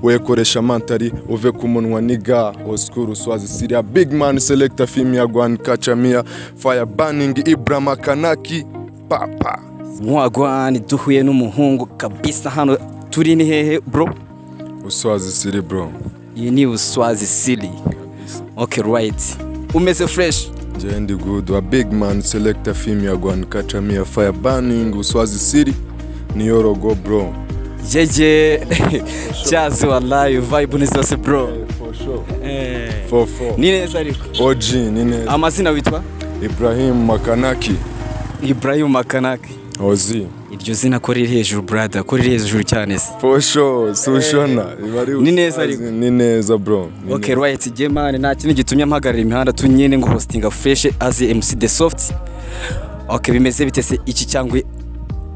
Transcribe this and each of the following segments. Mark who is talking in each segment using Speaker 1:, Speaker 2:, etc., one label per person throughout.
Speaker 1: wekoresha mantari uve ku munwa niga oskuru swazi siria big man selector femia gwan kachamia fire burning Ibrahim Kanaki papa
Speaker 2: mwagwani duhuye n'umuhungu kabisa hano turi ni hehe bro
Speaker 1: uswazi siri bro
Speaker 2: iyi ni uswazi siri okay right umeze fresh
Speaker 1: Jendi good wa big man selector femia gwan kachamia fire burning uswazi siri ni yorogo bro
Speaker 2: jeje chazi wallahi vibe ni zose bro
Speaker 1: for sure
Speaker 2: for ni neza ariko
Speaker 1: OG ni neza
Speaker 2: amazina witwa
Speaker 1: Ibrahim Kanaki Ozi
Speaker 2: iryo zina ko riri hejuru brother ko riri hejuru cyane
Speaker 1: for sure sushona
Speaker 2: ni neza ariko
Speaker 1: ni neza bro
Speaker 2: okay right gemane nta kintu gitumye mpagarira imihanda tunyene ngo hostinga fresh as MC the soft okay bimeze bitese iki cyangwa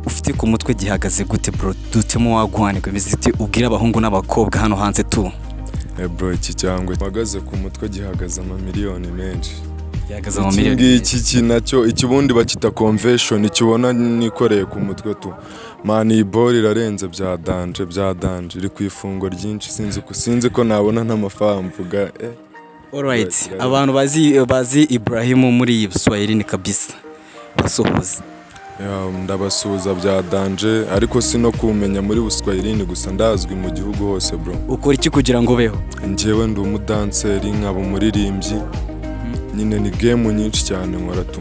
Speaker 2: ufite ku mutwe gihagaze gute bro dutemo wagwane bimeze iti ubwira abahungu n'abakobwa hano hanze tu
Speaker 1: bro iki cyangwa magaze ku mutwe gihagaze ama miliyoni menshi
Speaker 2: gihagaze ama miliyoni
Speaker 1: iki nacyo ikibundi bakita convention ikibona nikoreye ku mutwe tu man ibor irarenze bya danje iri kwifungo ryinshi sinzi ko nabona ntamafaha mvuga
Speaker 2: alright abantu bazi Ibrahim muri Swahili ni kabisa basohoza
Speaker 1: ndabasuhuza bya danje ariko sino kumenya muri Buswahili gusa ndazwi mu gihugu hose bro
Speaker 2: ukora iki kugira ngo beho
Speaker 1: njyewe ndi umudanseri nkaba umuririmbyi nyine ni game nyinshi cyane nkora tu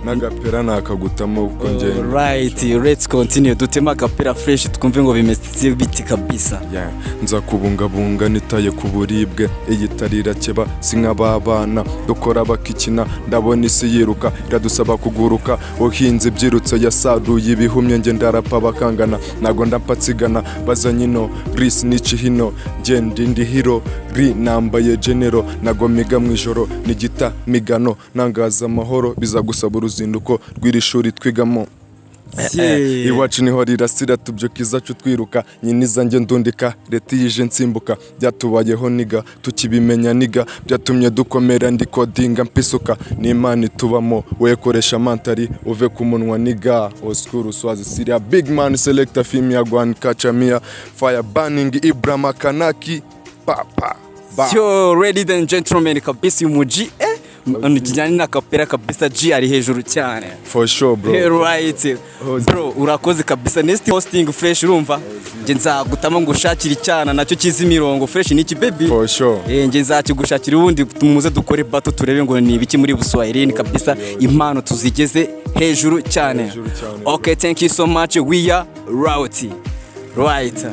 Speaker 1: n'agapera nakagutamo uko ngende
Speaker 2: right let's continue dutema agapera fresh twumve ngo bimeze biti kabisa
Speaker 1: nza kubungabunga nitaye ku buribwe igitarira keba sink'ababana dukora bakikina ndabona isi yiruka iradusaba kuguruka uhinze byirutse yasaruye ibihumye nge ndarapa bakangana nago ndapatsigana bazanyino ris nici hino ngendi ndi hero ri nambaye genero nago miga mwijoro nigita migano nangaza amahoro bizagusaba uruzinduko rw'irishuri twigamo iwacu niho rirasira tubyukiza cyo twiruka nyiniza nge ndundika leta yije nsimbuka byatubayeho niga tukibimenya niga byatumye dukomera ndi codinga mpisuka n'Imana tubamo wekoresha mantari uve ku munwa niga oskuru swazi siria big man selector femia gwan kachamia fire burning Ibrahim Kanaki papa
Speaker 2: yo ladies and gentlemen kabisa umuji kijyanye na kapera kabisa G ari hejuru cyane
Speaker 1: for sure bro
Speaker 2: right bro urakoze kabisa next hosting fresh urumva nge nzagutama ngo ushakira icyana nacyo kizi mirongo fresh niki baby
Speaker 1: for sure
Speaker 2: nge nzakigushakira ubundi muze dukore battle turebe ngo ni ibiki muri Buswahili kabisa impano tuzigeze hejuru cyane okay thank you so much we are right